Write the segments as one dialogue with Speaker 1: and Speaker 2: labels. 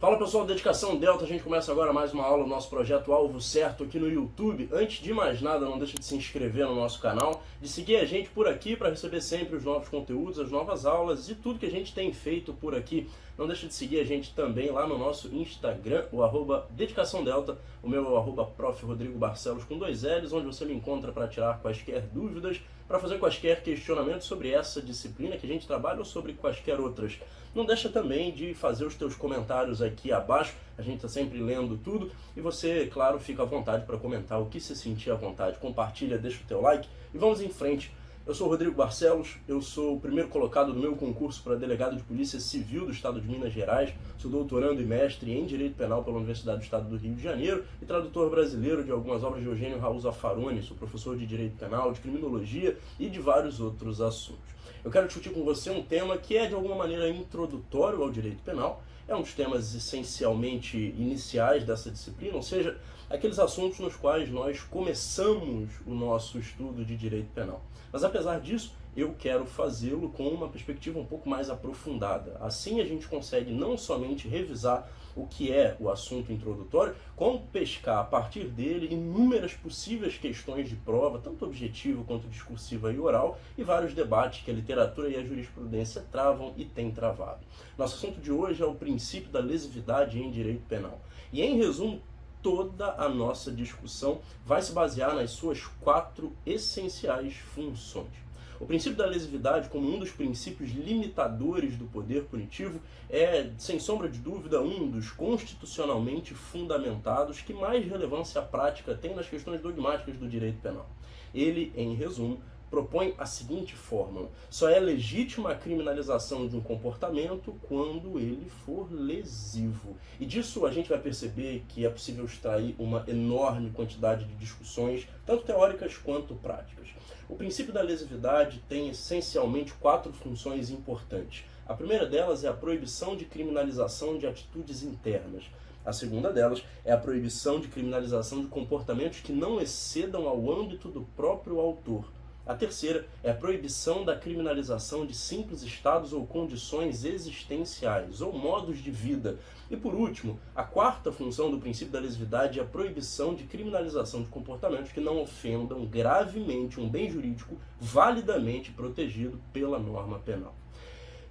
Speaker 1: Fala pessoal, Dedicação Delta, a gente começa agora mais uma aula do nosso projeto Alvo Certo aqui no YouTube. Antes de mais nada, não deixe de se inscrever no nosso canal, de seguir a gente por aqui para receber sempre os novos conteúdos, as novas aulas e tudo que a gente tem feito por aqui. Não deixe de seguir a gente também lá no nosso Instagram, o @Dedicação Delta, o meu é o @Prof. Rodrigo Barcelos com 2 L's, onde você me encontra para tirar quaisquer dúvidas, para fazer quaisquer questionamentos sobre essa disciplina que a gente trabalha ou sobre quaisquer outras. Não deixa também de fazer os teus comentários aqui abaixo, a gente está sempre lendo tudo e você, claro, fica à vontade para comentar o que se sentir à vontade. Compartilha, deixa o teu like e vamos em frente. Eu sou o Rodrigo Barcelos, eu sou o primeiro colocado no meu concurso para delegado de Polícia Civil do Estado de Minas Gerais, sou doutorando e mestre em Direito Penal pela Universidade do Estado do Rio de Janeiro e tradutor brasileiro de algumas obras de Eugênio Raul Zaffaroni, sou professor de Direito Penal, de Criminologia e de vários outros assuntos. Eu quero discutir com você um tema que é de alguma maneira introdutório ao direito penal, é um dos temas essencialmente iniciais dessa disciplina, ou seja, aqueles assuntos nos quais nós começamos o nosso estudo de direito penal. Mas apesar disso, eu quero fazê-lo com uma perspectiva um pouco mais aprofundada. Assim a gente consegue não somente revisar o que é o assunto introdutório, como pescar a partir dele inúmeras possíveis questões de prova, tanto objetiva quanto discursiva e oral, e vários debates que a literatura e a jurisprudência travam e têm travado. Nosso assunto de hoje é o princípio da lesividade em direito penal. E em resumo, toda a nossa discussão vai se basear nas suas 4 essenciais funções. O princípio da lesividade, como um dos princípios limitadores do poder punitivo, é, sem sombra de dúvida, um dos constitucionalmente fundamentados que mais relevância prática tem nas questões dogmáticas do direito penal. Ele, em resumo, propõe a seguinte fórmula: só é legítima a criminalização de um comportamento quando ele for lesivo. E disso a gente vai perceber que é possível extrair uma enorme quantidade de discussões, tanto teóricas quanto práticas. O princípio da lesividade tem essencialmente 4 funções importantes. A primeira delas é a proibição de criminalização de atitudes internas. A segunda delas é a proibição de criminalização de comportamentos que não excedam ao âmbito do próprio autor. A terceira é a proibição da criminalização de simples estados ou condições existenciais, ou modos de vida. E por último, a 4ª função do princípio da lesividade é a proibição de criminalização de comportamentos que não ofendam gravemente um bem jurídico validamente protegido pela norma penal.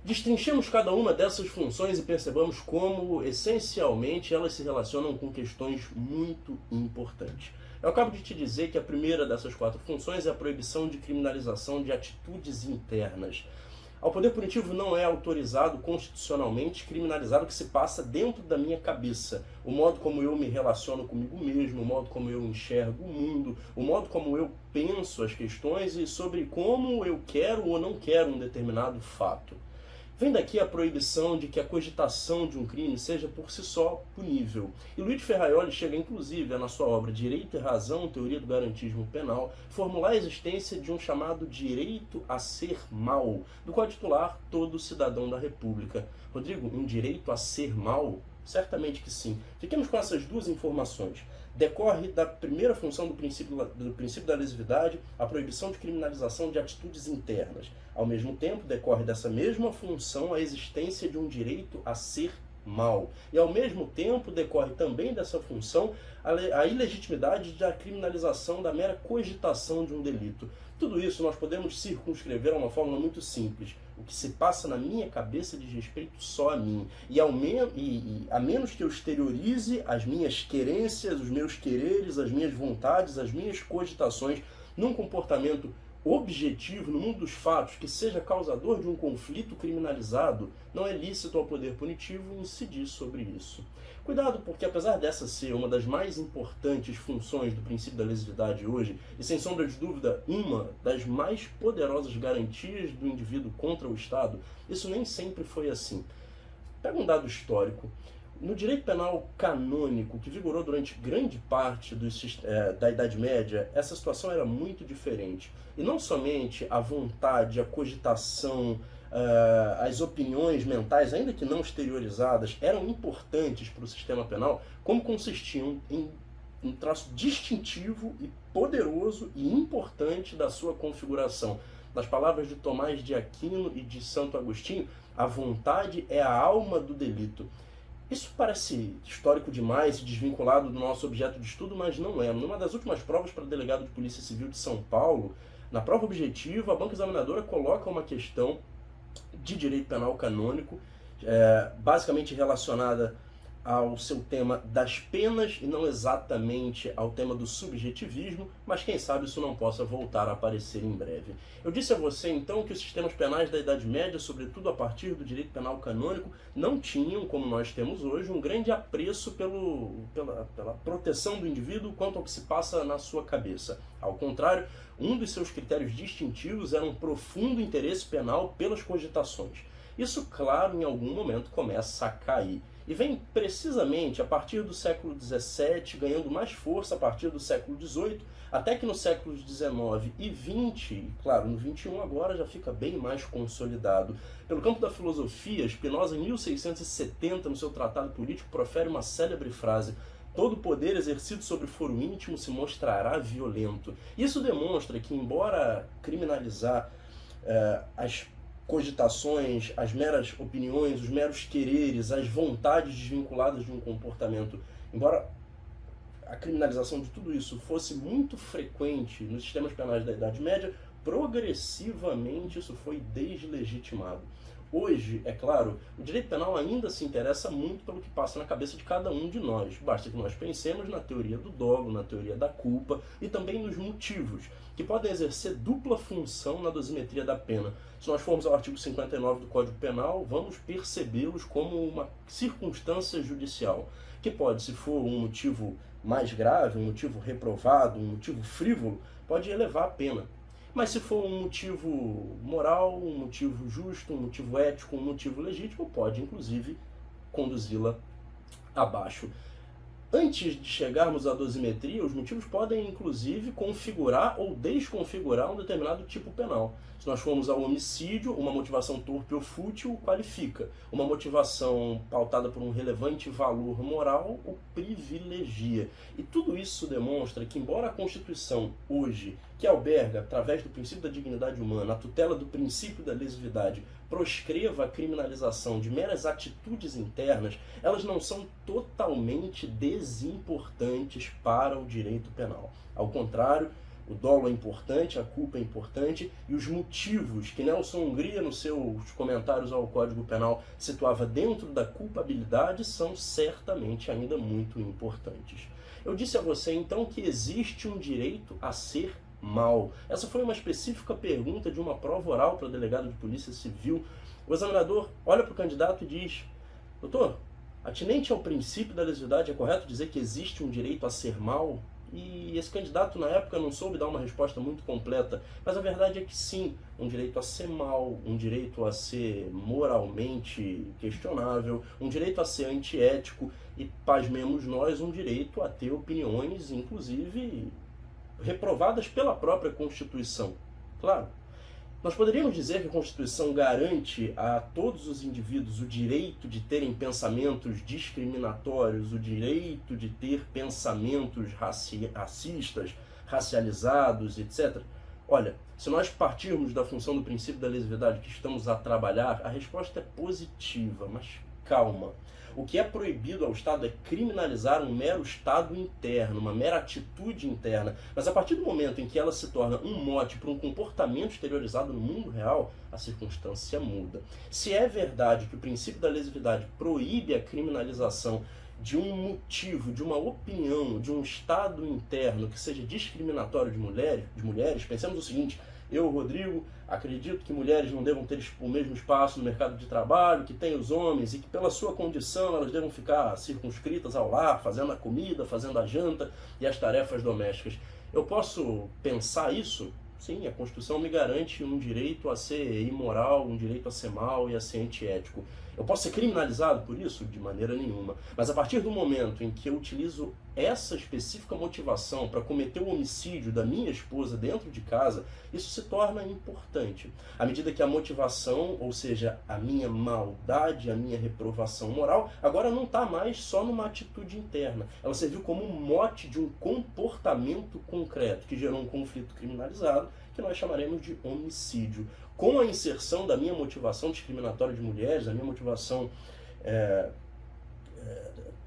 Speaker 1: Destrinchemos cada uma dessas funções e percebamos como, essencialmente, elas se relacionam com questões muito importantes. Eu acabo de te dizer que a primeira dessas 4 funções é a proibição de criminalização de atitudes internas. Ao poder punitivo não é autorizado constitucionalmente criminalizar o que se passa dentro da minha cabeça. O modo como eu me relaciono comigo mesmo, o modo como eu enxergo o mundo, o modo como eu penso as questões e sobre como eu quero ou não quero um determinado fato. Vem daqui a proibição de que a cogitação de um crime seja por si só punível. E Luigi Ferraioli chega inclusive na sua obra Direito e Razão, Teoria do Garantismo Penal, formular a existência de um chamado direito a ser mal, do qual é titular todo cidadão da República. Rodrigo, um direito a ser mal? Certamente que sim. Fiquemos com essas 2 informações. Decorre da primeira função do princípio da lesividade, a proibição de criminalização de atitudes internas. Ao mesmo tempo, decorre dessa mesma função a existência de um direito a ser mal. E ao mesmo tempo, decorre também dessa função a ilegitimidade da criminalização da mera cogitação de um delito. Tudo isso nós podemos circunscrever a uma fórmula muito simples. O que se passa na minha cabeça diz respeito só a mim. E a menos que eu exteriorize as minhas querências, os meus quereres, as minhas vontades, as minhas cogitações num comportamento objetivo no mundo dos fatos que seja causador de um conflito criminalizado, não é lícito ao poder punitivo incidir sobre isso. Cuidado, porque apesar dessa ser uma das mais importantes funções do princípio da lesividade hoje, e sem sombra de dúvida uma das mais poderosas garantias do indivíduo contra o Estado, isso nem sempre foi assim. Pega um dado histórico. No direito penal canônico, que vigorou durante grande parte da Idade Média, essa situação era muito diferente. E não somente a vontade, a cogitação, as opiniões mentais, ainda que não exteriorizadas, eram importantes para o sistema penal, como consistiam em um traço distintivo e poderoso e importante da sua configuração. Nas palavras de Tomás de Aquino e de Santo Agostinho, a vontade é a alma do delito. Isso parece histórico demais e desvinculado do nosso objeto de estudo, mas não é. Numa das últimas provas para delegado de Polícia Civil de São Paulo, na prova objetiva, a banca examinadora coloca uma questão de direito penal canônico, basicamente relacionada ao seu tema das penas e não exatamente ao tema do subjetivismo, mas quem sabe isso não possa voltar a aparecer em breve. Eu disse a você então que os sistemas penais da Idade Média, sobretudo a partir do direito penal canônico, não tinham, como nós temos hoje, um grande apreço pela proteção do indivíduo quanto ao que se passa na sua cabeça. Ao contrário, um dos seus critérios distintivos era um profundo interesse penal pelas cogitações. Isso, claro, em algum momento começa a cair. E vem precisamente a partir do século XVII, ganhando mais força a partir do século XVIII, até que no séculos XIX e XX, e claro, no XXI agora já fica bem mais consolidado. Pelo campo da filosofia, Spinoza, em 1670, no seu Tratado Político, profere uma célebre frase: todo poder exercido sobre o foro íntimo se mostrará violento. Isso demonstra que, embora criminalizar as cogitações, as meras opiniões, os meros quereres, as vontades desvinculadas de um comportamento, embora a criminalização de tudo isso fosse muito frequente nos sistemas penais da Idade Média, progressivamente isso foi deslegitimado. Hoje, é claro, o direito penal ainda se interessa muito pelo que passa na cabeça de cada um de nós. Basta que nós pensemos na teoria do dolo, na teoria da culpa e também nos motivos, que podem exercer dupla função na dosimetria da pena. Se nós formos ao artigo 59 do Código Penal, vamos percebê-los como uma circunstância judicial, que pode, se for um motivo mais grave, um motivo reprovado, um motivo frívolo, pode elevar a pena. Mas se for um motivo moral, um motivo justo, um motivo ético, um motivo legítimo, pode inclusive conduzi-la abaixo. Antes de chegarmos à dosimetria, os motivos podem inclusive configurar ou desconfigurar um determinado tipo penal. Se nós formos ao homicídio, uma motivação torpe ou fútil o qualifica. Uma motivação pautada por um relevante valor moral o privilegia. E tudo isso demonstra que, embora a Constituição hoje, que alberga, através do princípio da dignidade humana, a tutela do princípio da lesividade, proscreva a criminalização de meras atitudes internas, elas não são totalmente desimportantes para o direito penal. Ao contrário, o dolo é importante, a culpa é importante, e os motivos que Nelson Hungria, nos seus comentários ao Código Penal, situava dentro da culpabilidade são certamente ainda muito importantes. Eu disse a você então que existe um direito a ser mal. Essa foi uma específica pergunta de uma prova oral para delegado de Polícia Civil. O examinador olha para o candidato e diz: doutor, atinente ao princípio da lesividade, é correto dizer que existe um direito a ser mal? E esse candidato na época não soube dar uma resposta muito completa, mas a verdade é que sim, um direito a ser mal, um direito a ser moralmente questionável, um direito a ser antiético e, pasmemos nós, um direito a ter opiniões, inclusive reprovadas pela própria Constituição. Claro, nós poderíamos dizer que a Constituição garante a todos os indivíduos o direito de terem pensamentos discriminatórios, o direito de ter pensamentos racistas, racializados, etc. Olha, se nós partirmos da função do princípio da lesividade que estamos a trabalhar, a resposta é positiva, mas calma. O que é proibido ao Estado é criminalizar um mero estado interno, uma mera atitude interna. Mas a partir do momento em que ela se torna um mote para um comportamento exteriorizado no mundo real, a circunstância muda. Se é verdade que o princípio da lesividade proíbe a criminalização de um motivo, de uma opinião, de um estado interno que seja discriminatório de mulheres, pensemos o seguinte: eu, Rodrigo, acredito que mulheres não devam ter o mesmo espaço no mercado de trabalho que tem os homens e que pela sua condição elas devam ficar circunscritas ao lar, fazendo a comida, fazendo a janta e as tarefas domésticas. Eu posso pensar isso? Sim, a Constituição me garante um direito a ser imoral, um direito a ser mau e a ser antiético. Eu posso ser criminalizado por isso? De maneira nenhuma. Mas a partir do momento em que eu utilizo essa específica motivação para cometer o homicídio da minha esposa dentro de casa, isso se torna importante. À medida que a motivação, ou seja, a minha maldade, a minha reprovação moral, agora não está mais só numa atitude interna. Ela serviu como um mote de um comportamento concreto que gerou um conflito criminalizado, que nós chamaremos de homicídio. Com a inserção da minha motivação discriminatória de mulheres, a minha motivação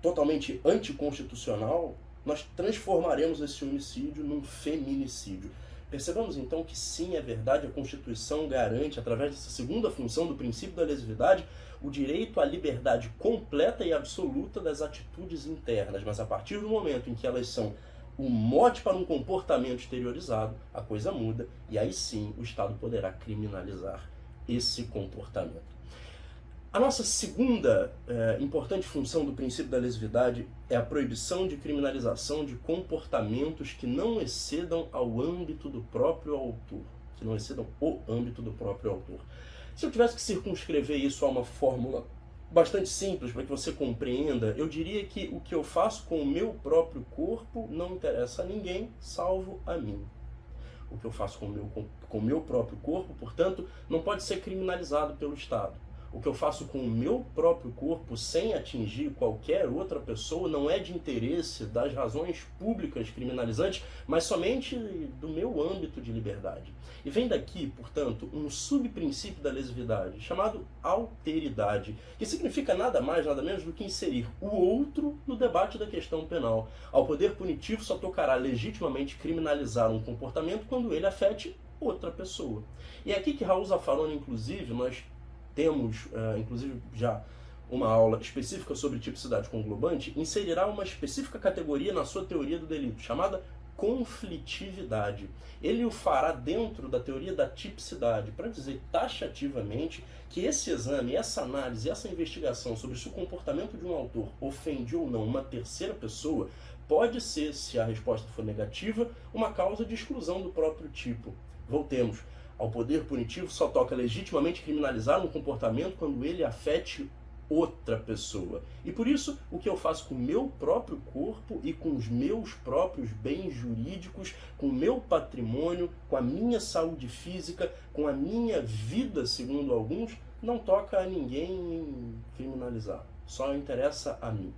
Speaker 1: totalmente anticonstitucional, nós transformaremos esse homicídio num feminicídio. Percebamos então que sim, é verdade, a Constituição garante, através dessa segunda função do princípio da lesividade, o direito à liberdade completa e absoluta das atitudes internas, mas a partir do momento em que elas são um mote para um comportamento exteriorizado, a coisa muda e aí sim o Estado poderá criminalizar esse comportamento. A nossa segunda importante função do princípio da lesividade é a proibição de criminalização de comportamentos que não excedam ao âmbito do próprio autor. Que não excedam o âmbito do próprio autor. Se eu tivesse que circunscrever isso a uma fórmula bastante simples para que você compreenda, eu diria que o que eu faço com o meu próprio corpo não interessa a ninguém, salvo a mim. O que eu faço com o meu próprio corpo, portanto, não pode ser criminalizado pelo Estado. O que eu faço com o meu próprio corpo, sem atingir qualquer outra pessoa, não é de interesse das razões públicas criminalizantes, mas somente do meu âmbito de liberdade. E vem daqui, portanto, um subprincípio da lesividade, chamado alteridade, que significa nada mais, nada menos do que inserir o outro no debate da questão penal. Ao poder punitivo só tocará legitimamente criminalizar um comportamento quando ele afete outra pessoa. E é aqui que Raul Zaffaroni, inclusive, nós temos, inclusive, já uma aula específica sobre tipicidade conglobante, inserirá uma específica categoria na sua teoria do delito, chamada conflitividade. Ele o fará dentro da teoria da tipicidade, para dizer taxativamente que esse exame, essa análise, essa investigação sobre se o comportamento de um autor ofende ou não uma terceira pessoa, pode ser, se a resposta for negativa, uma causa de exclusão do próprio tipo. Voltemos. Ao poder punitivo só toca legitimamente criminalizar um comportamento quando ele afete outra pessoa. E por isso, o que eu faço com o meu próprio corpo e com os meus próprios bens jurídicos, com o meu patrimônio, com a minha saúde física, com a minha vida, segundo alguns, não toca a ninguém criminalizar. Só interessa a mim.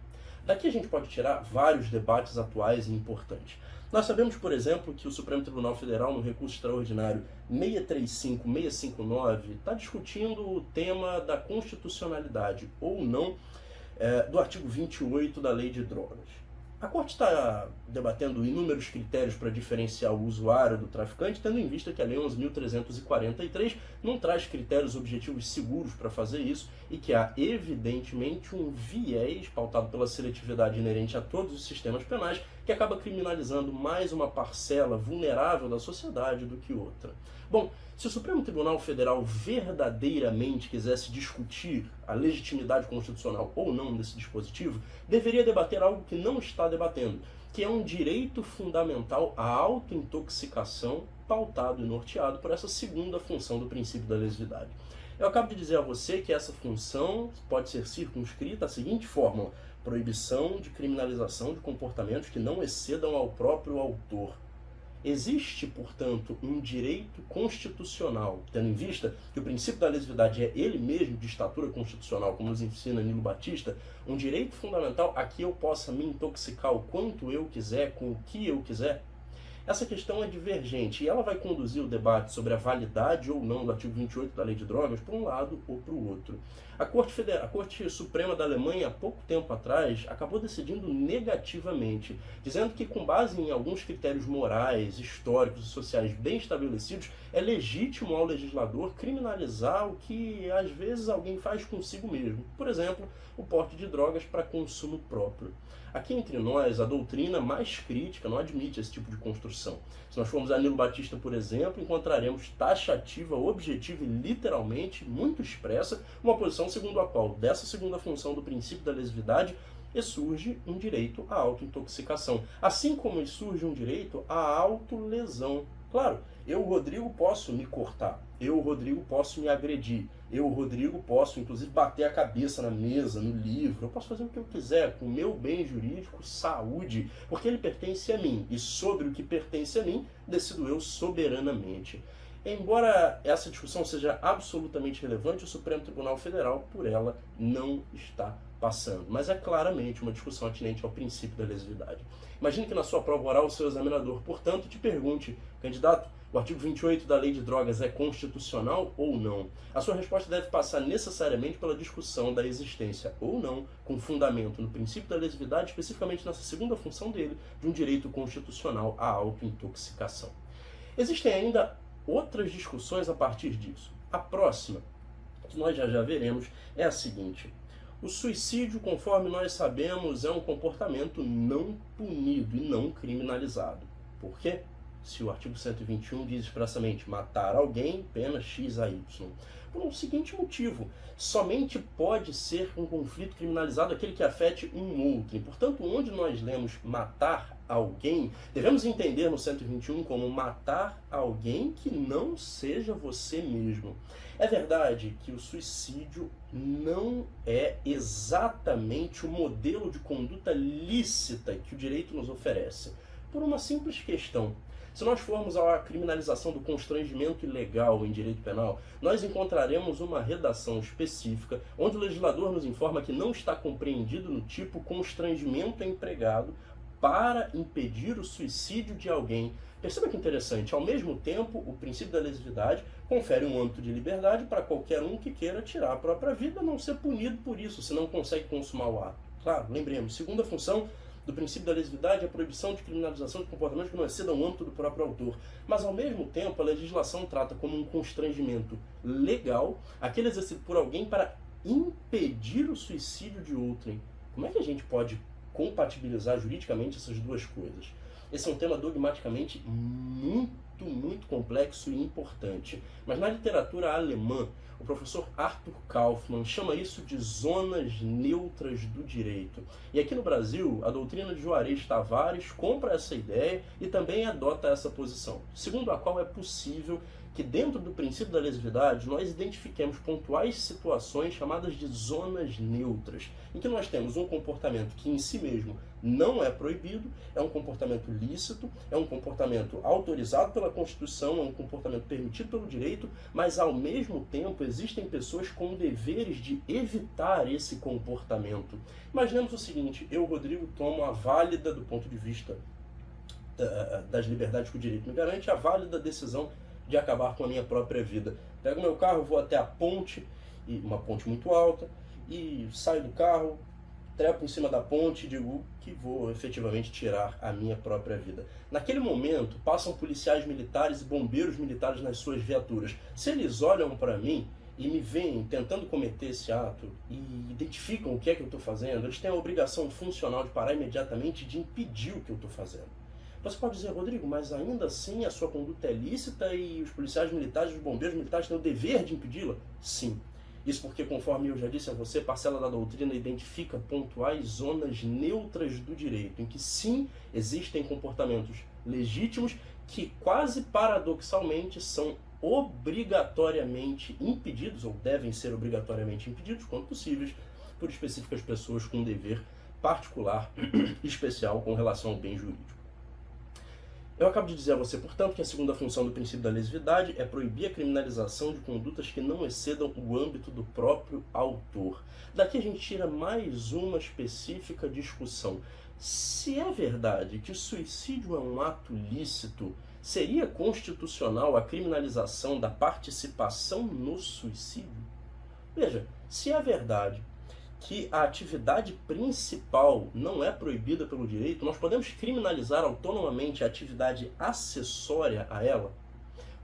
Speaker 1: Daqui a gente pode tirar vários debates atuais e importantes. Nós sabemos, por exemplo, que o Supremo Tribunal Federal, no recurso extraordinário 635-659, está discutindo o tema da constitucionalidade ou não do artigo 28 da Lei de Drogas. A Corte está debatendo inúmeros critérios para diferenciar o usuário do traficante, tendo em vista que a Lei 11.343 não traz critérios objetivos seguros para fazer isso e que há, evidentemente, um viés pautado pela seletividade inerente a todos os sistemas penais que acaba criminalizando mais uma parcela vulnerável da sociedade do que outra. Bom, se o Supremo Tribunal Federal verdadeiramente quisesse discutir a legitimidade constitucional ou não desse dispositivo, deveria debater algo que não está debatendo, que é um direito fundamental à autointoxicação pautado e norteado por essa segunda função do princípio da lesividade. Eu acabo de dizer a você que essa função pode ser circunscrita à seguinte fórmula: proibição de criminalização de comportamentos que não excedam ao próprio autor. Existe, portanto, um direito constitucional, tendo em vista que o princípio da lesividade é ele mesmo de estatura constitucional, como nos ensina Nilo Batista, um direito fundamental a que eu possa me intoxicar o quanto eu quiser, com o que eu quiser? Essa questão é divergente e ela vai conduzir o debate sobre a validade ou não do artigo 28 da Lei de Drogas para um lado ou para o outro. A Corte Suprema da Alemanha, há pouco tempo atrás, acabou decidindo negativamente, dizendo que, com base em alguns critérios morais, históricos e sociais bem estabelecidos, é legítimo ao legislador criminalizar o que, às vezes, alguém faz consigo mesmo. Por exemplo, o porte de drogas para consumo próprio. Aqui entre nós, a doutrina mais crítica não admite esse tipo de construção. Se nós formos a Nilo Batista, por exemplo, encontraremos taxativa, objetiva e literalmente, muito expressa, uma posição segundo a qual, dessa segunda função do princípio da lesividade, surge um direito à autointoxicação. Assim como surge um direito à autolesão. Claro, eu, Rodrigo, posso me cortar. Eu, Rodrigo, posso me agredir. Eu, Rodrigo, posso, inclusive, bater a cabeça na mesa, no livro. Eu posso fazer o que eu quiser com o meu bem jurídico, saúde, porque ele pertence a mim. E sobre o que pertence a mim, decido eu soberanamente. Embora essa discussão seja absolutamente relevante, o Supremo Tribunal Federal, por ela, não está passando. Mas é claramente uma discussão atinente ao princípio da lesividade. Imagine que na sua prova oral o seu examinador, portanto, te pergunte, candidato, o artigo 28 da Lei de Drogas é constitucional ou não? A sua resposta deve passar necessariamente pela discussão da existência ou não, com fundamento no princípio da lesividade, especificamente nessa segunda função dele, de um direito constitucional à autointoxicação. Existem ainda outras discussões a partir disso. A próxima, que nós já veremos, é a seguinte. O suicídio, conforme nós sabemos, é um comportamento não punido e não criminalizado. Por quê? Se o artigo 121 diz expressamente matar alguém, pena X a Y. Por um seguinte motivo, somente pode ser um conflito criminalizado aquele que afete um outro. E, portanto, onde nós lemos matar alguém, devemos entender no 121 como matar alguém que não seja você mesmo. É verdade que o suicídio não é exatamente o modelo de conduta lícita que o direito nos oferece, por uma simples questão. Se nós formos à criminalização do constrangimento ilegal em direito penal, nós encontraremos uma redação específica onde o legislador nos informa que não está compreendido no tipo constrangimento empregado para impedir o suicídio de alguém. Perceba que interessante, ao mesmo tempo, o princípio da lesividade confere um âmbito de liberdade para qualquer um que queira tirar a própria vida, não ser punido por isso, se não consegue consumar o ato. Claro, lembremos, segunda função do princípio da lesividade é a proibição de criminalização de comportamentos que não excedam o âmbito do próprio autor. Mas, ao mesmo tempo, a legislação trata como um constrangimento legal aquele exercido por alguém para impedir o suicídio de outrem. Como é que a gente pode compatibilizar juridicamente essas duas coisas? Esse é um tema dogmaticamente muito complexo e importante. Mas na literatura alemã, o professor Arthur Kaufmann chama isso de zonas neutras do direito. E aqui no Brasil, a doutrina de Juarez Tavares compra essa ideia e também adota essa posição, segundo a qual é possível que dentro do princípio da lesividade nós identifiquemos pontuais situações chamadas de zonas neutras, em que nós temos um comportamento que em si mesmo não é proibido, é um comportamento lícito, é um comportamento autorizado pela Constituição, é um comportamento permitido pelo direito, mas ao mesmo tempo existem pessoas com deveres de evitar esse comportamento. Imaginemos o seguinte, eu, Rodrigo, tomo a válida, do ponto de vista das liberdades que o direito me garante, a válida decisão de acabar com a minha própria vida. Pego meu carro, vou até a ponte, uma ponte muito alta, e saio do carro, trepo em cima da ponte e digo que vou efetivamente tirar a minha própria vida. Naquele momento, passam policiais militares e bombeiros militares nas suas viaturas. Se eles olham para mim e me veem tentando cometer esse ato e identificam o que é que eu estou fazendo, eles têm a obrigação funcional de parar imediatamente e de impedir o que eu estou fazendo. Você pode dizer, Rodrigo, mas ainda assim a sua conduta é lícita e os policiais militares, os bombeiros militares têm o dever de impedi-la? Sim. Isso porque, conforme eu já disse a você, parcela da doutrina identifica pontuais zonas neutras do direito, em que sim, existem comportamentos legítimos que quase paradoxalmente são obrigatoriamente impedidos, ou devem ser obrigatoriamente impedidos, quando possíveis, por específicas pessoas com um dever particular especial com relação ao bem jurídico. Eu acabo de dizer a você, portanto, que a segunda função do princípio da lesividade é proibir a criminalização de condutas que não excedam o âmbito do próprio autor. Daqui a gente tira mais uma específica discussão. Se é verdade que o suicídio é um ato lícito, seria constitucional a criminalização da participação no suicídio? Veja, se é verdade que a atividade principal não é proibida pelo direito, nós podemos criminalizar autonomamente a atividade acessória a ela?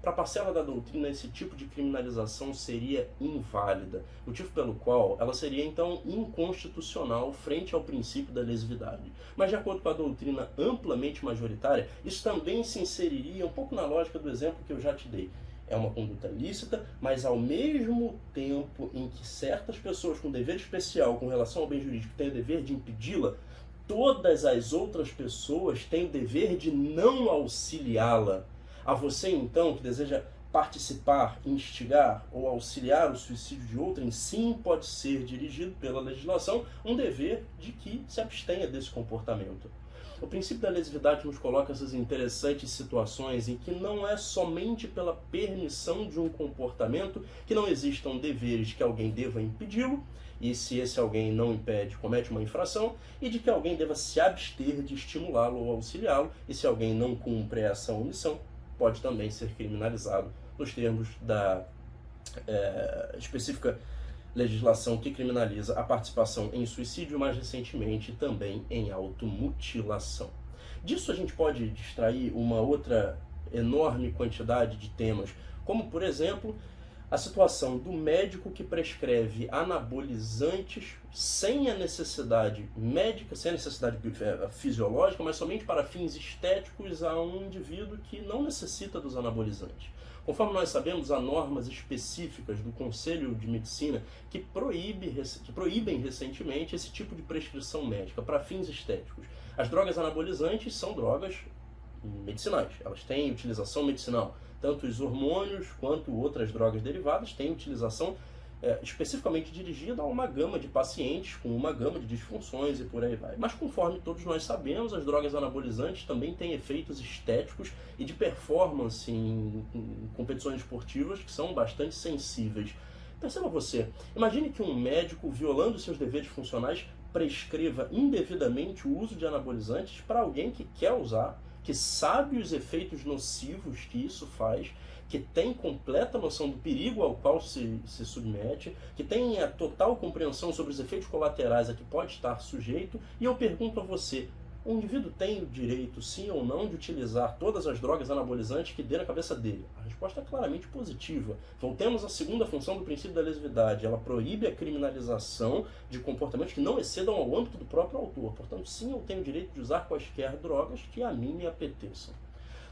Speaker 1: Para a parcela da doutrina, esse tipo de criminalização seria inválida, motivo pelo qual ela seria, então, inconstitucional frente ao princípio da lesividade. Mas, de acordo com a doutrina amplamente majoritária, isso também se inseriria um pouco na lógica do exemplo que eu já te dei. É uma conduta lícita, mas ao mesmo tempo em que certas pessoas com dever especial com relação ao bem jurídico têm o dever de impedi-la, todas as outras pessoas têm o dever de não auxiliá-la. A você, então, que deseja participar, instigar ou auxiliar o suicídio de outrem, sim, pode ser dirigido pela legislação um dever de que se abstenha desse comportamento. O princípio da lesividade nos coloca essas interessantes situações em que não é somente pela permissão de um comportamento que não existam deveres que alguém deva impedi-lo, e se esse alguém não impede, comete uma infração, e de que alguém deva se abster de estimulá-lo ou auxiliá-lo, e se alguém não cumpre essa omissão, pode também ser criminalizado nos termos da específica legislação que criminaliza a participação em suicídio, mais recentemente também em automutilação. Disso a gente pode extrair uma outra enorme quantidade de temas, como por exemplo a situação do médico que prescreve anabolizantes sem a necessidade médica, sem a necessidade fisiológica, mas somente para fins estéticos a um indivíduo que não necessita dos anabolizantes. Conforme nós sabemos, há normas específicas do Conselho de Medicina que proíbem recentemente esse tipo de prescrição médica para fins estéticos. As drogas anabolizantes são drogas medicinais, elas têm utilização medicinal. Tanto os hormônios quanto outras drogas derivadas têm utilização especificamente dirigida a uma gama de pacientes com uma gama de disfunções e por aí vai. Mas conforme todos nós sabemos, as drogas anabolizantes também têm efeitos estéticos e de performance em competições esportivas que são bastante sensíveis. Perceba você, imagine que um médico, violando seus deveres funcionais, prescreva indevidamente o uso de anabolizantes para alguém que quer usar, que sabe os efeitos nocivos que isso faz, que tem completa noção do perigo ao qual se submete, que tem a total compreensão sobre os efeitos colaterais a que pode estar sujeito, e eu pergunto a você, o indivíduo tem o direito, sim ou não, de utilizar todas as drogas anabolizantes que dê na cabeça dele? A resposta é claramente positiva. Voltemos à segunda função do princípio da lesividade. Ela proíbe a criminalização de comportamentos que não excedam ao âmbito do próprio autor. Portanto, sim, eu tenho o direito de usar quaisquer drogas que a mim me apeteçam.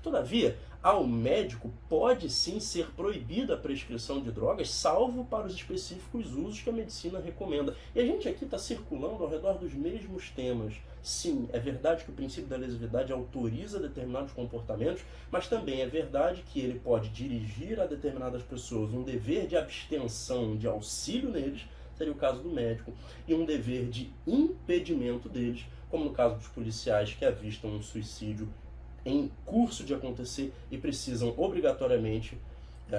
Speaker 1: Todavia, ao médico pode sim ser proibida a prescrição de drogas, salvo para os específicos usos que a medicina recomenda. E a gente aqui está circulando ao redor dos mesmos temas. Sim, é verdade que o princípio da lesividade autoriza determinados comportamentos, mas também é verdade que ele pode dirigir a determinadas pessoas um dever de abstenção, de auxílio neles, seria o caso do médico, e um dever de impedimento deles, como no caso dos policiais que avistam um suicídio em curso de acontecer e precisam obrigatoriamente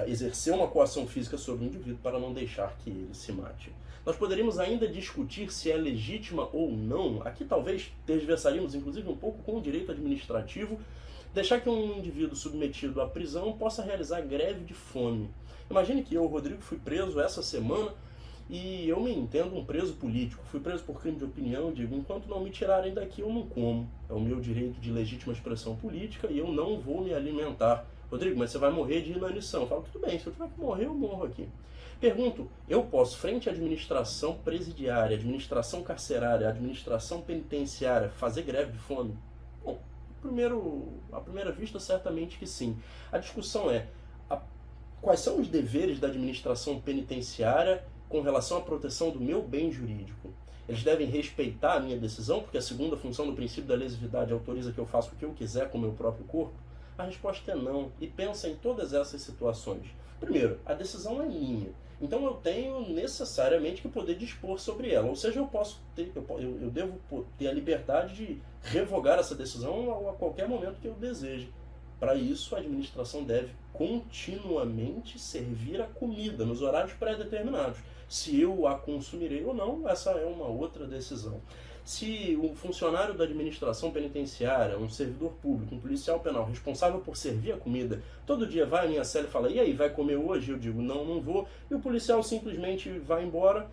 Speaker 1: exercer uma coação física sobre o indivíduo para não deixar que ele se mate. Nós poderíamos ainda discutir se é legítima ou não, aqui talvez tergiversaríamos inclusive um pouco com o direito administrativo, deixar que um indivíduo submetido à prisão possa realizar greve de fome. Imagine que eu, Rodrigo, fui preso essa semana e eu me entendo um preso político. Fui preso por crime de opinião, digo, enquanto não me tirarem daqui eu não como. É o meu direito de legítima expressão política e eu não vou me alimentar. Rodrigo, mas você vai morrer de inanição. Eu falo, tudo bem, se eu tiver que morrer, eu morro aqui. Pergunto, eu posso, frente à administração presidiária, administração carcerária, administração penitenciária, fazer greve de fome? Bom, à primeira vista, certamente que sim. A discussão é, quais são os deveres da administração penitenciária com relação à proteção do meu bem jurídico? Eles devem respeitar a minha decisão, porque a segunda função do princípio da lesividade autoriza que eu faça o que eu quiser com o meu próprio corpo? A resposta é não, e pensa em todas essas situações. Primeiro, a decisão é minha, então eu tenho necessariamente que poder dispor sobre ela, ou seja, eu devo ter a liberdade de revogar essa decisão a qualquer momento que eu deseje. Para isso, a administração deve continuamente servir a comida nos horários pré-determinados. Se eu a consumirei ou não, essa é uma outra decisão. Se um funcionário da administração penitenciária, um servidor público, um policial penal responsável por servir a comida, todo dia vai à minha cela e fala, e aí, vai comer hoje? Eu digo, não, não vou. E o policial simplesmente vai embora.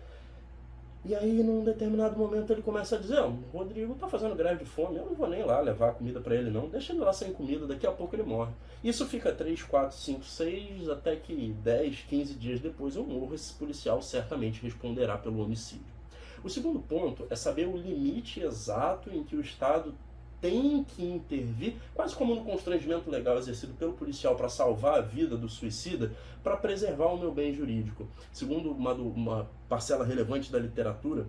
Speaker 1: E aí, num determinado momento, ele começa a dizer, o Rodrigo está fazendo greve de fome, eu não vou nem lá levar comida para ele não, deixa ele lá sem comida, daqui a pouco ele morre. Isso fica 3, 4, 5, 6, até que 10, 15 dias depois eu morro, esse policial certamente responderá pelo homicídio. O segundo ponto é saber o limite exato em que o Estado tem que intervir, quase como no constrangimento legal exercido pelo policial para salvar a vida do suicida, para preservar o meu bem jurídico. Segundo uma parcela relevante da literatura,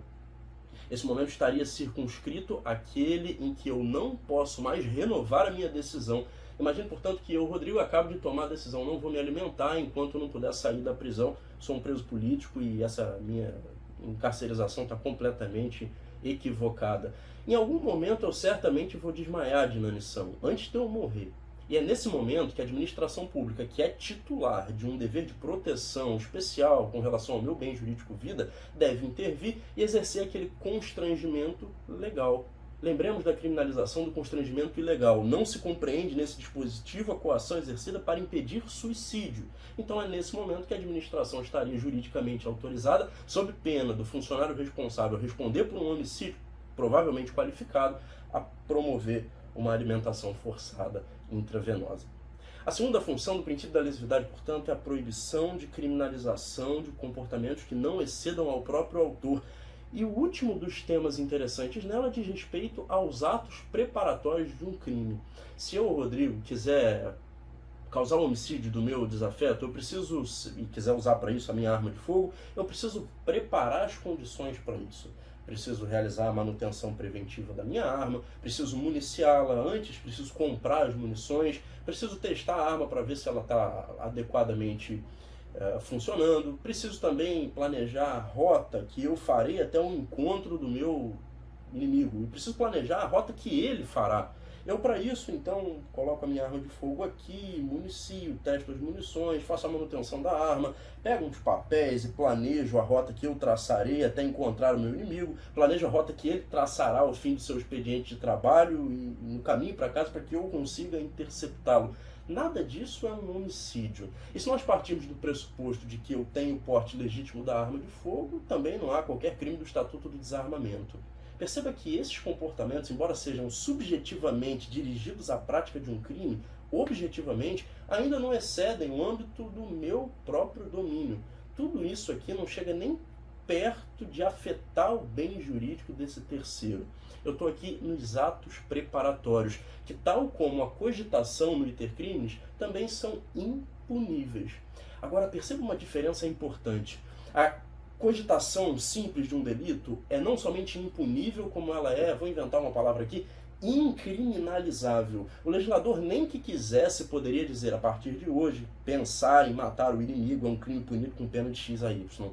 Speaker 1: esse momento estaria circunscrito àquele em que eu não posso mais renovar a minha decisão Imagine, portanto, que eu, Rodrigo, acabo de tomar a decisão, não vou me alimentar enquanto eu não puder sair da prisão, sou um preso político e essa minha encarcerização está completamente equivocada. Em algum momento eu certamente vou desmaiar de inanição, antes de eu morrer. E é nesse momento que a administração pública, que é titular de um dever de proteção especial com relação ao meu bem jurídico vida, deve intervir e exercer aquele constrangimento legal. Lembremos da criminalização do constrangimento ilegal. Não se compreende nesse dispositivo a coação exercida para impedir suicídio. Então é nesse momento que a administração estaria juridicamente autorizada, sob pena do funcionário responsável responder por um homicídio provavelmente qualificado, a promover uma alimentação forçada intravenosa. A segunda função do princípio da lesividade, portanto, é a proibição de criminalização de comportamentos que não excedam ao próprio autor. E o último dos temas interessantes nela diz respeito aos atos preparatórios de um crime. Se eu, Rodrigo, quiser causar um homicídio do meu desafeto, eu preciso, e quiser usar para isso a minha arma de fogo, eu preciso preparar as condições para isso. Preciso realizar a manutenção preventiva da minha arma, preciso municiá-la antes, preciso comprar as munições, preciso testar a arma para ver se ela está adequadamente funcionando, preciso também planejar a rota que eu farei até o encontro do meu inimigo, e preciso planejar a rota que ele fará. Eu, para isso, então, coloco a minha arma de fogo aqui, municio, testo as munições, faço a manutenção da arma, pego uns papéis e planejo a rota que eu traçarei até encontrar o meu inimigo, planejo a rota que ele traçará ao fim do seu expediente de trabalho e no caminho para casa para que eu consiga interceptá-lo. Nada disso é um homicídio. E se nós partirmos do pressuposto de que eu tenho porte legítimo da arma de fogo, também não há qualquer crime do Estatuto do Desarmamento. Perceba que esses comportamentos, embora sejam subjetivamente dirigidos à prática de um crime, objetivamente, ainda não excedem o âmbito do meu próprio domínio. Tudo isso aqui não chega nem perto de afetar o bem jurídico desse terceiro. Eu estou aqui nos atos preparatórios, que tal como a cogitação no iter criminis, também são impuníveis. Agora, perceba uma diferença importante. A cogitação simples de um delito é não somente impunível, como ela é, vou inventar uma palavra aqui, incriminalizável. O legislador nem que quisesse poderia dizer, a partir de hoje, pensar em matar o inimigo é um crime punido com pena de X a Y.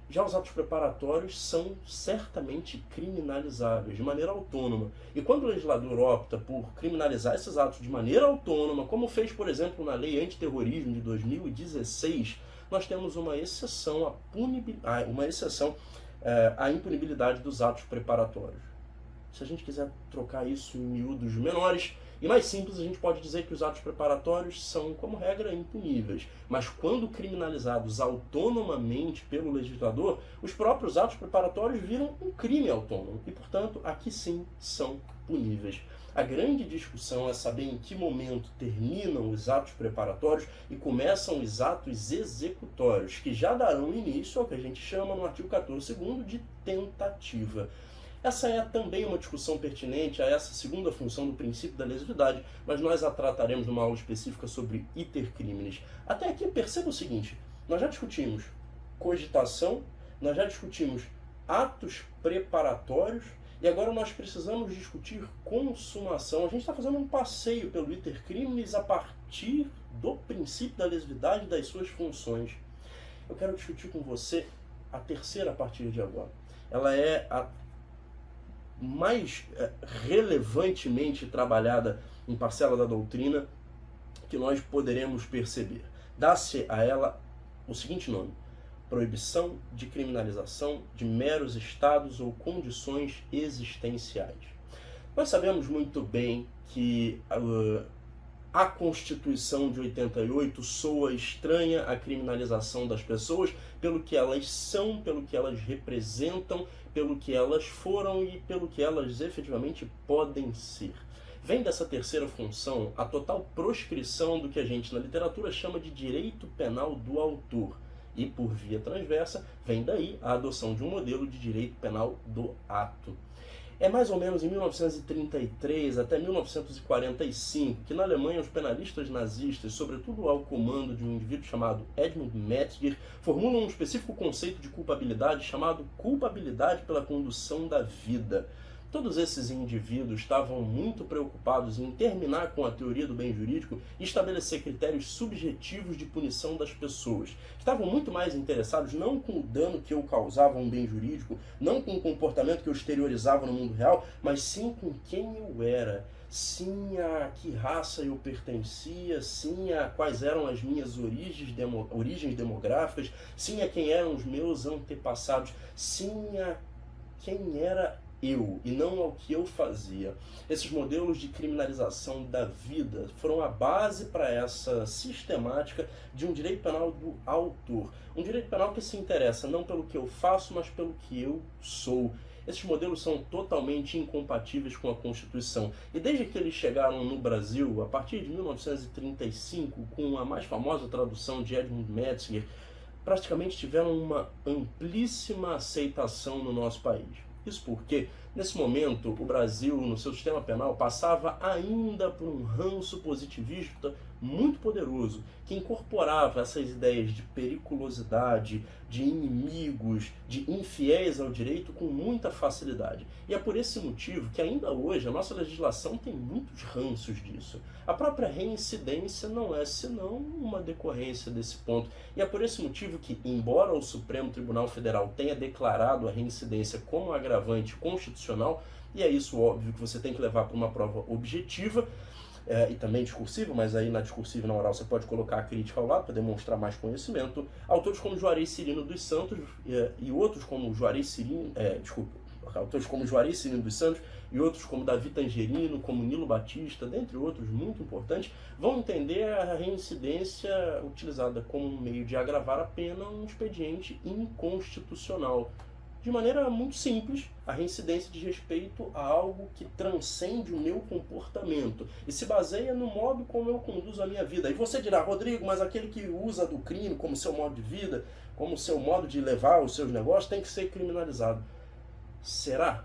Speaker 1: Já os atos preparatórios são certamente criminalizáveis de maneira autônoma. E quando o legislador opta por criminalizar esses atos de maneira autônoma, como fez, por exemplo, na Lei Antiterrorismo de 2016, nós temos uma exceção à impunibilidade dos atos preparatórios. Se a gente quiser trocar isso em miúdos menores e mais simples, a gente pode dizer que os atos preparatórios são, como regra, impuníveis. Mas quando criminalizados autonomamente pelo legislador, os próprios atos preparatórios viram um crime autônomo e, portanto, aqui sim são puníveis. A grande discussão é saber em que momento terminam os atos preparatórios e começam os atos executórios, que já darão início ao que a gente chama no artigo 14º de tentativa. Essa é também uma discussão pertinente a essa segunda função do princípio da lesividade, mas nós a trataremos numa aula específica sobre iter criminis. Até aqui, perceba o seguinte, nós já discutimos cogitação, nós já discutimos atos preparatórios, e agora nós precisamos discutir consumação. A gente está fazendo um passeio pelo iter criminis a partir do princípio da lesividade e das suas funções. Eu quero discutir com você a terceira a partir de agora. Ela é a mais relevantemente trabalhada em parcela da doutrina que nós poderemos perceber. Dá-se a ela o seguinte nome: proibição de criminalização de meros estados ou condições existenciais. Nós sabemos muito bem que a Constituição de 88 soa estranha à criminalização das pessoas pelo que elas são, pelo que elas representam, pelo que elas foram e pelo que elas efetivamente podem ser. Vem dessa terceira função a total proscrição do que a gente na literatura chama de direito penal do autor. E, por via transversa, vem daí a adoção de um modelo de direito penal do ato. É mais ou menos em 1933 até 1945 que na Alemanha os penalistas nazistas, sobretudo ao comando de um indivíduo chamado Edmund Metzger, formulam um específico conceito de culpabilidade chamado culpabilidade pela condução da vida. Todos esses indivíduos estavam muito preocupados em terminar com a teoria do bem jurídico e estabelecer critérios subjetivos de punição das pessoas. Estavam muito mais interessados não com o dano que eu causava a um bem jurídico, não com o comportamento que eu exteriorizava no mundo real, mas sim com quem eu era. Sim a que raça eu pertencia, sim a quais eram as minhas origens demográficas, sim a quem eram os meus antepassados, sim a quem era eu e não ao que eu fazia. Esses modelos de criminalização da vida foram a base para essa sistemática de um direito penal do autor. Um direito penal que se interessa não pelo que eu faço, mas pelo que eu sou. Esses modelos são totalmente incompatíveis com a Constituição. E desde que eles chegaram no Brasil, a partir de 1935, com a mais famosa tradução de Edmund Metzinger, praticamente tiveram uma amplíssima aceitação no nosso país. Isso porque, nesse momento, o Brasil, no seu sistema penal, passava ainda por um ranço positivista muito poderoso, que incorporava essas ideias de periculosidade, de inimigos, de infiéis ao direito com muita facilidade. E é por esse motivo que ainda hoje a nossa legislação tem muitos ranços disso. A própria reincidência não é senão uma decorrência desse ponto. E é por esse motivo que, embora o Supremo Tribunal Federal tenha declarado a reincidência como agravante constitucional, e é isso óbvio que você tem que levar para uma prova objetiva, e também discursiva, mas aí na discursiva e na oral você pode colocar a crítica ao lado para demonstrar mais conhecimento. Autores como Juarez Cirino dos Santos e outros como autores como Juarez Cirino dos Santos e outros como Davi Tangerino, como Nilo Batista, dentre outros muito importantes, vão entender a reincidência utilizada como um meio de agravar a pena um expediente inconstitucional. De maneira muito simples, a reincidência diz respeito a algo que transcende o meu comportamento e se baseia no modo como eu conduzo a minha vida. E você dirá, Rodrigo, mas aquele que usa do crime como seu modo de vida, como seu modo de levar os seus negócios, tem que ser criminalizado. Será?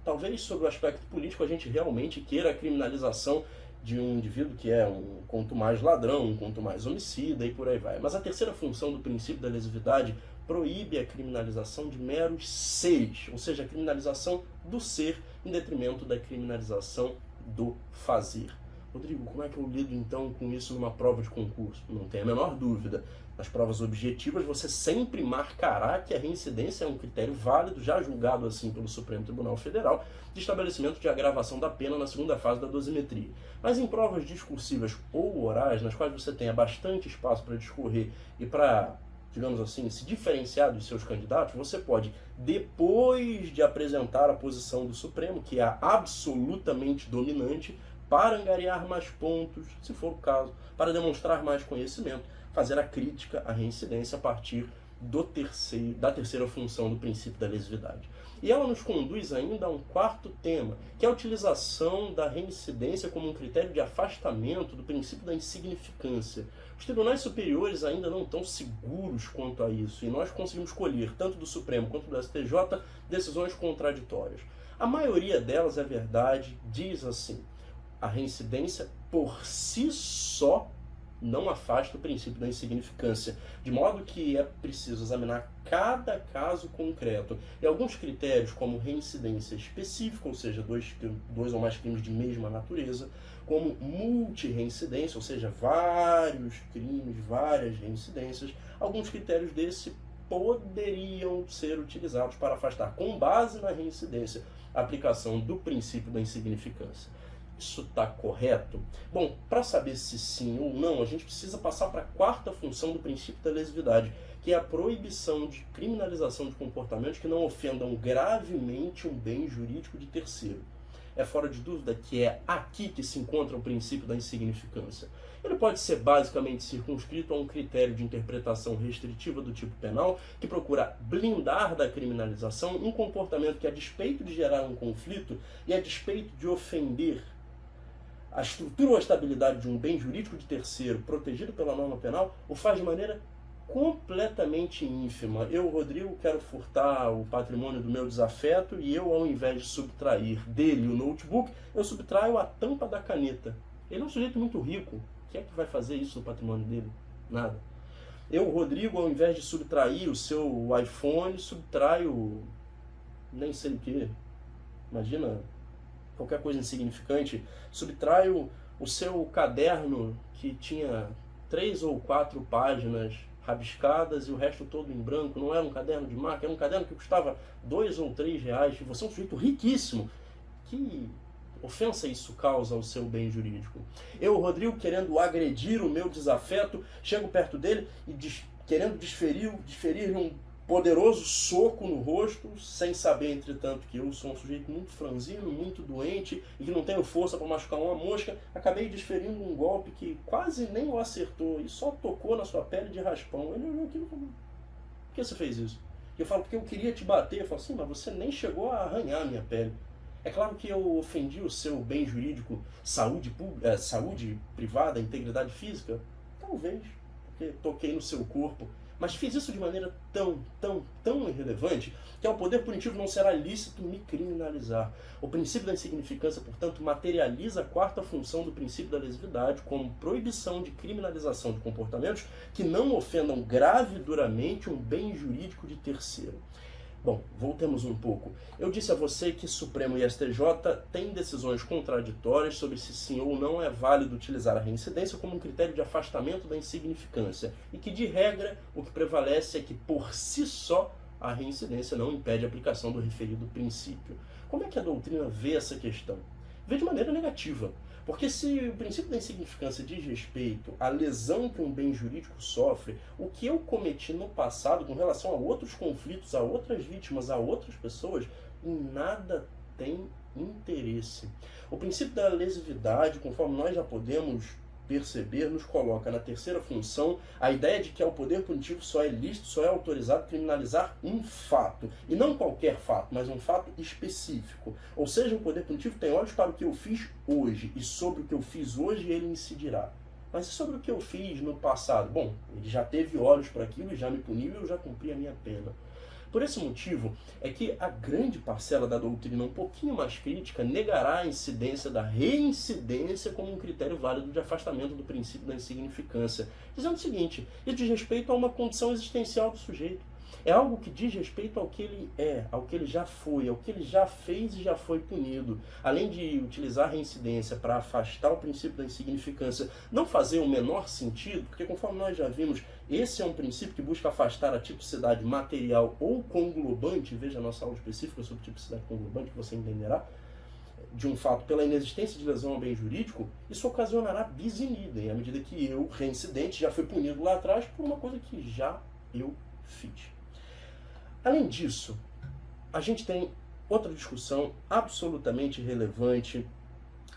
Speaker 1: Talvez sobre o aspecto político a gente realmente queira a criminalização de um indivíduo que é quanto mais ladrão, quanto mais homicida e por aí vai. Mas a terceira função do princípio da lesividade proíbe a criminalização de meros seres, ou seja, a criminalização do ser em detrimento da criminalização do fazer. Rodrigo, como é que eu lido então com isso numa prova de concurso? Não tem a menor dúvida. Nas provas objetivas você sempre marcará que a reincidência é um critério válido, já julgado assim pelo Supremo Tribunal Federal, de estabelecimento de agravação da pena na segunda fase da dosimetria. Mas em provas discursivas ou orais, nas quais você tenha bastante espaço para discorrer e para, digamos assim, se diferenciar dos seus candidatos, você pode, depois de apresentar a posição do Supremo, que é a absolutamente dominante, para angariar mais pontos, se for o caso, para demonstrar mais conhecimento, fazer a crítica à reincidência a partir da terceira função do princípio da lesividade. E ela nos conduz ainda a um quarto tema, que é a utilização da reincidência como um critério de afastamento do princípio da insignificância. Os tribunais superiores ainda não estão seguros quanto a isso, e nós conseguimos colher, tanto do Supremo quanto do STJ, decisões contraditórias. A maioria delas, é verdade, diz assim: a reincidência por si só não afasta o princípio da insignificância, de modo que é preciso examinar cada caso concreto. E alguns critérios, como reincidência específica, ou seja, dois ou mais crimes de mesma natureza, como multireincidência, ou seja, vários crimes, várias reincidências, alguns critérios desse poderiam ser utilizados para afastar, com base na reincidência, a aplicação do princípio da insignificância. Isso está correto? Bom, para saber se sim ou não, a gente precisa passar para a quarta função do princípio da lesividade, que é a proibição de criminalização de comportamentos que não ofendam gravemente um bem jurídico de terceiro. É fora de dúvida que é aqui que se encontra o princípio da insignificância. Ele pode ser basicamente circunscrito a um critério de interpretação restritiva do tipo penal, que procura blindar da criminalização um comportamento que, a despeito de gerar um conflito e a despeito de ofender a estrutura ou a estabilidade de um bem jurídico de terceiro protegido pela norma penal, o faz de maneira completamente ínfima. Eu, Rodrigo, quero furtar o patrimônio do meu desafeto e eu, ao invés de subtrair dele o notebook, eu subtraio a tampa da caneta. Ele é um sujeito muito rico. O que é que vai fazer isso no patrimônio dele? Nada. Eu, Rodrigo, ao invés de subtrair o seu iPhone, subtraio nem sei o que. imagina qualquer coisa insignificante, subtraio o seu caderno que tinha 3 ou 4 páginas rabiscadas e o resto todo em branco, não era um caderno de marca, era um caderno que custava 2 ou 3 reais, e você é um sujeito riquíssimo. Que ofensa isso causa ao seu bem jurídico? Eu, Rodrigo, querendo agredir o meu desafeto, chego perto dele e querendo desferir-lhe um poderoso soco no rosto, sem saber, entretanto, que eu sou um sujeito muito franzino, muito doente e que não tenho força para machucar uma mosca, acabei desferindo um golpe que quase nem o acertou e só tocou na sua pele de raspão. Ele olhou aquilo e falou: por que você fez isso? E eu falo: porque eu queria te bater. Eu falo assim: mas você nem chegou a arranhar a minha pele. É claro que eu ofendi o seu bem jurídico, saúde privada, integridade física? Talvez, porque toquei no seu corpo. Mas fiz isso de maneira tão irrelevante que ao poder punitivo não será lícito me criminalizar. O princípio da insignificância, portanto, materializa a quarta função do princípio da lesividade como proibição de criminalização de comportamentos que não ofendam grave e duramente um bem jurídico de terceiro. Bom, voltemos um pouco. Eu disse a você que Supremo e STJ têm decisões contraditórias sobre se sim ou não é válido utilizar a reincidência como um critério de afastamento da insignificância e que, de regra, o que prevalece é que, por si só, a reincidência não impede a aplicação do referido princípio. Como é que a doutrina vê essa questão? Vê de maneira negativa. Porque se o princípio da insignificância diz respeito à lesão que um bem jurídico sofre, o que eu cometi no passado com relação a outros conflitos, a outras vítimas, a outras pessoas, em nada tem interesse. O princípio da lesividade, conforme nós já podemos perceber, nos coloca na terceira função a ideia de que ao poder punitivo só é lícito, só é autorizado criminalizar um fato. E não qualquer fato, mas um fato específico. Ou seja, o poder punitivo tem olhos para o que eu fiz hoje, e sobre o que eu fiz hoje ele incidirá. Mas e sobre o que eu fiz no passado? Bom, ele já teve olhos para aquilo e já me puniu e eu já cumpri a minha pena. Por esse motivo é que a grande parcela da doutrina um pouquinho mais crítica negará a incidência da reincidência como um critério válido de afastamento do princípio da insignificância, dizendo o seguinte: isso diz respeito a uma condição existencial do sujeito. É algo que diz respeito ao que ele é, ao que ele já foi, ao que ele já fez e já foi punido. Além de utilizar a reincidência para afastar o princípio da insignificância, não fazer o menor sentido, porque conforme nós já vimos, esse é um princípio que busca afastar a tipicidade material ou conglobante, veja a nossa aula específica sobre tipicidade conglobante, que você entenderá, de um fato pela inexistência de lesão ao bem jurídico, isso ocasionará bis in idem, à medida que eu, reincidente, já fui punido lá atrás por uma coisa que já eu fiz. Além disso, a gente tem outra discussão absolutamente relevante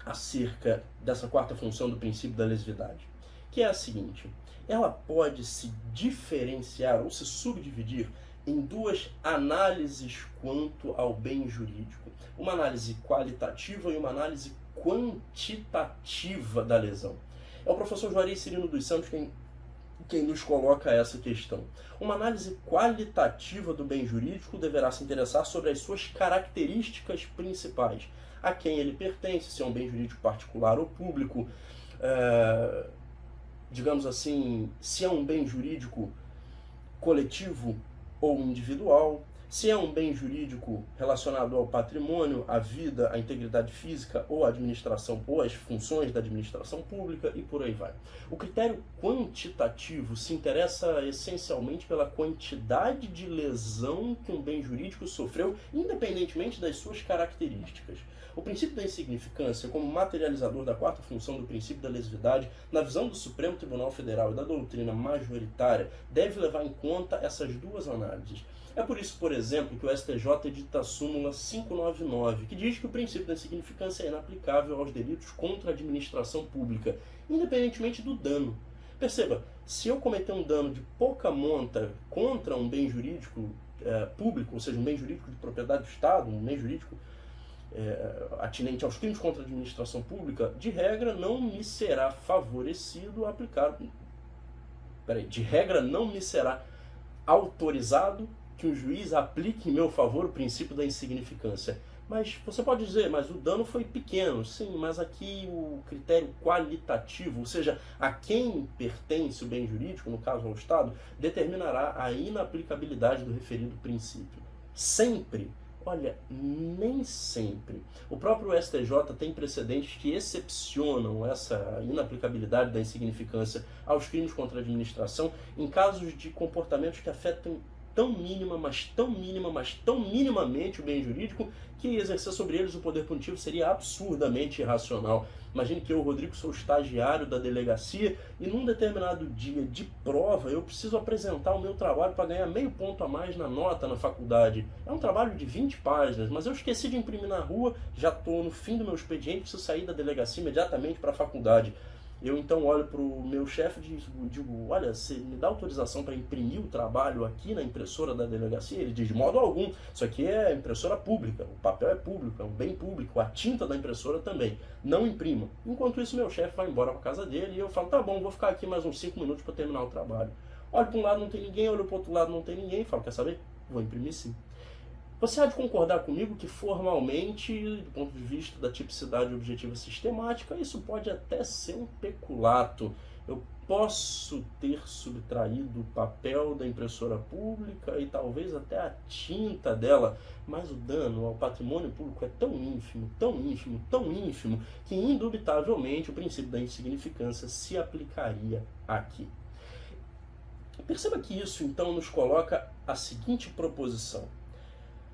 Speaker 1: acerca dessa quarta função do princípio da lesividade, que é a seguinte: ela pode se diferenciar ou se subdividir em duas análises quanto ao bem jurídico. Uma análise qualitativa e uma análise quantitativa da lesão. É o professor Juarez Cirino dos Santos quem nos coloca essa questão. Uma análise qualitativa do bem jurídico deverá se interessar sobre as suas características principais. A quem ele pertence, se é um bem jurídico particular ou público, digamos assim, se é um bem jurídico coletivo ou individual, se é um bem jurídico relacionado ao patrimônio, à vida, à integridade física ou à administração, ou às funções da administração pública, e por aí vai. O critério quantitativo se interessa essencialmente pela quantidade de lesão que um bem jurídico sofreu, independentemente das suas características. O princípio da insignificância, como materializador da quarta função do princípio da lesividade, na visão do Supremo Tribunal Federal e da doutrina majoritária, deve levar em conta essas duas análises. É por isso, por exemplo, que o STJ edita a súmula 599, que diz que o princípio da insignificância é inaplicável aos delitos contra a administração pública, independentemente do dano. Perceba, se eu cometer um dano de pouca monta contra um bem jurídico público, ou seja, um bem jurídico de propriedade do Estado, um bem jurídico atinente aos crimes contra a administração pública, de regra não me será favorecido aplicar... de regra não me será autorizado que o juiz aplique em meu favor o princípio da insignificância. Mas você pode dizer, mas o dano foi pequeno. Sim, mas aqui o critério qualitativo, ou seja, a quem pertence o bem jurídico, no caso ao Estado, determinará a inaplicabilidade do referido princípio. Sempre Olha, nem sempre. O próprio STJ tem precedentes que excepcionam essa inaplicabilidade da insignificância aos crimes contra a administração em casos de comportamentos que afetam tão mínima, mas tão minimamente o bem jurídico que exercer sobre eles o poder punitivo seria absurdamente irracional. Imagine que eu, Rodrigo, sou estagiário da delegacia e num determinado dia de prova eu preciso apresentar o meu trabalho para ganhar meio ponto a mais na nota na faculdade. É um trabalho de 20 páginas, mas eu esqueci de imprimir na rua, já estou no fim do meu expediente, preciso sair da delegacia imediatamente para a faculdade. Eu então olho para o meu chefe e digo, olha, você me dá autorização para imprimir o trabalho aqui na impressora da delegacia? Ele diz, de modo algum, isso aqui é impressora pública, o papel é público, é um bem público, a tinta da impressora também, não imprima. Enquanto isso, meu chefe vai embora para casa dele e eu falo, tá bom, vou ficar aqui mais uns 5 minutos para terminar o trabalho. Olho para um lado, não tem ninguém, olho para o outro lado, não tem ninguém, falo, quer saber? Vou imprimir sim. Você há de concordar comigo que formalmente, do ponto de vista da tipicidade objetiva sistemática, isso pode até ser um peculato. Eu posso ter subtraído o papel da impressora pública e talvez até a tinta dela, mas o dano ao patrimônio público é tão ínfimo, que indubitavelmente o princípio da insignificância se aplicaria aqui. Perceba que isso então nos coloca a seguinte proposição.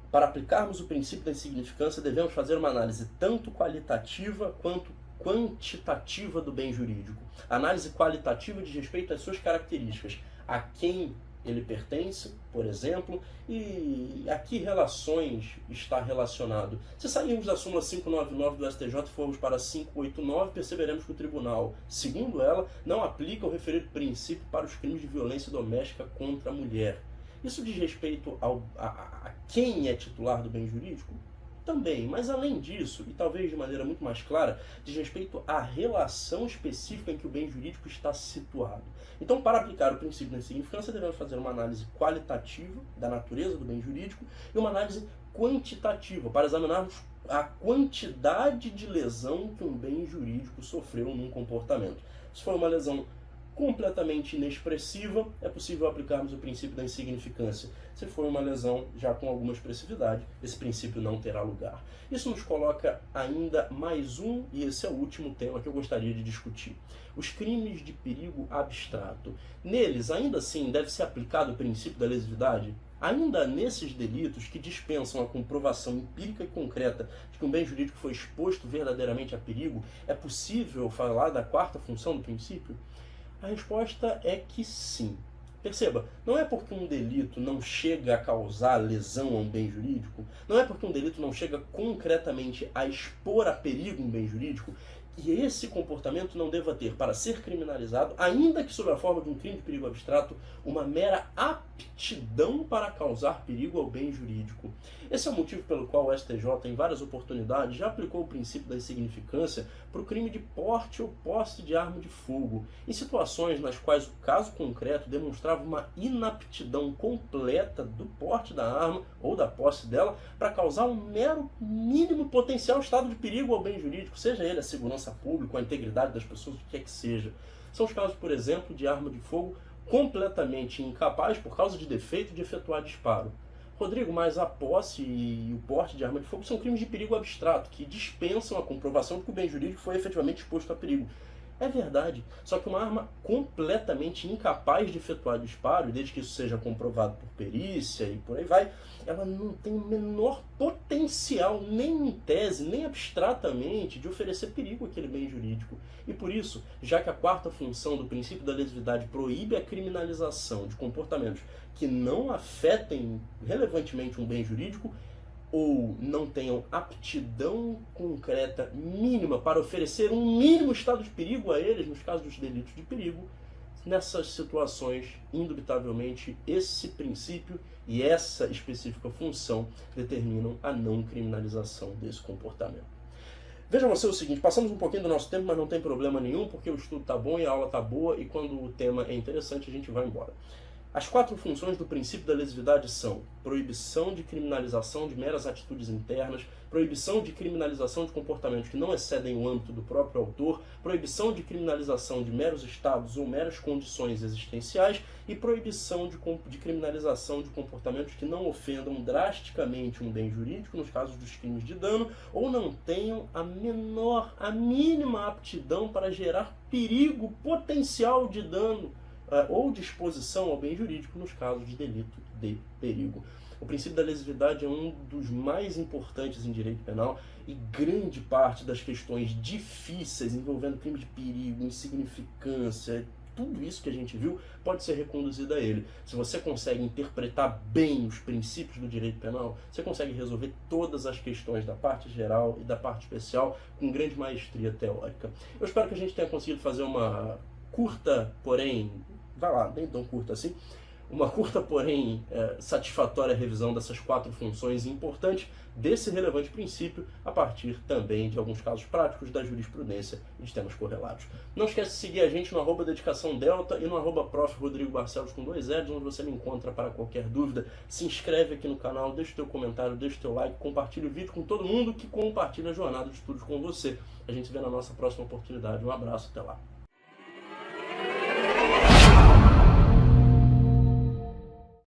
Speaker 1: Para aplicarmos o princípio da insignificância, devemos fazer uma análise tanto qualitativa quanto quantitativa do bem jurídico. A análise qualitativa diz respeito às suas características, a quem ele pertence, por exemplo, e a que relações está relacionado. Se sairmos da súmula 599 do STJ e formos para 589, perceberemos que o tribunal, segundo ela, não aplica o referido princípio para os crimes de violência doméstica contra a mulher. Isso diz respeito a quem é titular do bem jurídico? Também, mas além disso, e talvez de maneira muito mais clara, diz respeito à relação específica em que o bem jurídico está situado. Então, para aplicar o princípio da insignificância, devemos fazer uma análise qualitativa da natureza do bem jurídico e uma análise quantitativa, para examinarmos a quantidade de lesão que um bem jurídico sofreu num comportamento. Se for uma lesão completamente inexpressiva, é possível aplicarmos o princípio da insignificância. Se for uma lesão já com alguma expressividade, esse princípio não terá lugar. Isso nos coloca ainda mais um, e esse é o último tema que eu gostaria de discutir. Os crimes de perigo abstrato. Neles, ainda assim, deve ser aplicado o princípio da lesividade? Ainda nesses delitos que dispensam a comprovação empírica e concreta de que um bem jurídico foi exposto verdadeiramente a perigo, é possível falar da quarta função do princípio? A resposta é que sim. Perceba, não é porque um delito não chega a causar lesão a um bem jurídico, não é porque um delito não chega concretamente a expor a perigo um bem jurídico, que esse comportamento não deva ter, para ser criminalizado, ainda que sob a forma de um crime de perigo abstrato, uma mera aptidão para causar perigo ao bem jurídico. Esse é o motivo pelo qual o STJ, em várias oportunidades, já aplicou o princípio da insignificância para o crime de porte ou posse de arma de fogo, em situações nas quais o caso concreto demonstrava uma inaptidão completa do porte da arma ou da posse dela para causar um mero mínimo potencial estado de perigo ao bem jurídico, seja ele a segurança pública, a integridade das pessoas, o que quer que seja. São os casos, por exemplo, de arma de fogo completamente incapaz, por causa de defeito, de efetuar disparo. Rodrigo, mas a posse e o porte de arma de fogo são crimes de perigo abstrato, que dispensam a comprovação de que o bem jurídico foi efetivamente exposto a perigo. É verdade, só que uma arma completamente incapaz de efetuar disparo, e desde que isso seja comprovado por perícia e por aí vai, ela não tem o menor potencial, nem em tese, nem abstratamente, de oferecer perigo àquele bem jurídico. E por isso, já que a quarta função do princípio da lesividade proíbe a criminalização de comportamentos que não afetem relevantemente um bem jurídico, ou não tenham aptidão concreta mínima para oferecer um mínimo estado de perigo a eles, nos casos dos delitos de perigo, nessas situações, indubitavelmente, esse princípio e essa específica função determinam a não criminalização desse comportamento. Veja você o seguinte, passamos um pouquinho do nosso tempo, mas não tem problema nenhum, porque o estudo está bom e a aula está boa, e quando o tema é interessante, a gente vai embora. As 4 funções do princípio da lesividade são proibição de criminalização de meras atitudes internas, proibição de criminalização de comportamentos que não excedem o âmbito do próprio autor, proibição de criminalização de meros estados ou meras condições existenciais e proibição de criminalização de comportamentos que não ofendam drasticamente um bem jurídico, nos casos dos crimes de dano, ou não tenham a mínima aptidão para gerar perigo potencial de dano ou de exposição ao bem jurídico nos casos de delito de perigo. O princípio da lesividade é um dos mais importantes em direito penal e grande parte das questões difíceis envolvendo crime de perigo, insignificância, tudo isso que a gente viu pode ser reconduzido a ele. Se você consegue interpretar bem os princípios do direito penal, você consegue resolver todas as questões da parte geral e da parte especial com grande maestria teórica. Eu espero que a gente tenha conseguido fazer uma curta, porém, nem tão curta assim, uma curta, porém satisfatória revisão dessas 4 funções importantes desse relevante princípio, a partir também de alguns casos práticos da jurisprudência e de temas correlatos. Não esquece de seguir a gente no @dedicaçãodelta e no @prof. Rodrigo Barcelos com 2 L's, onde você me encontra para qualquer dúvida. Se inscreve aqui no canal, deixa o teu comentário, deixa o teu like, compartilha o vídeo com todo mundo que compartilha a jornada de estudos com você. A gente se vê na nossa próxima oportunidade. Um abraço, até lá.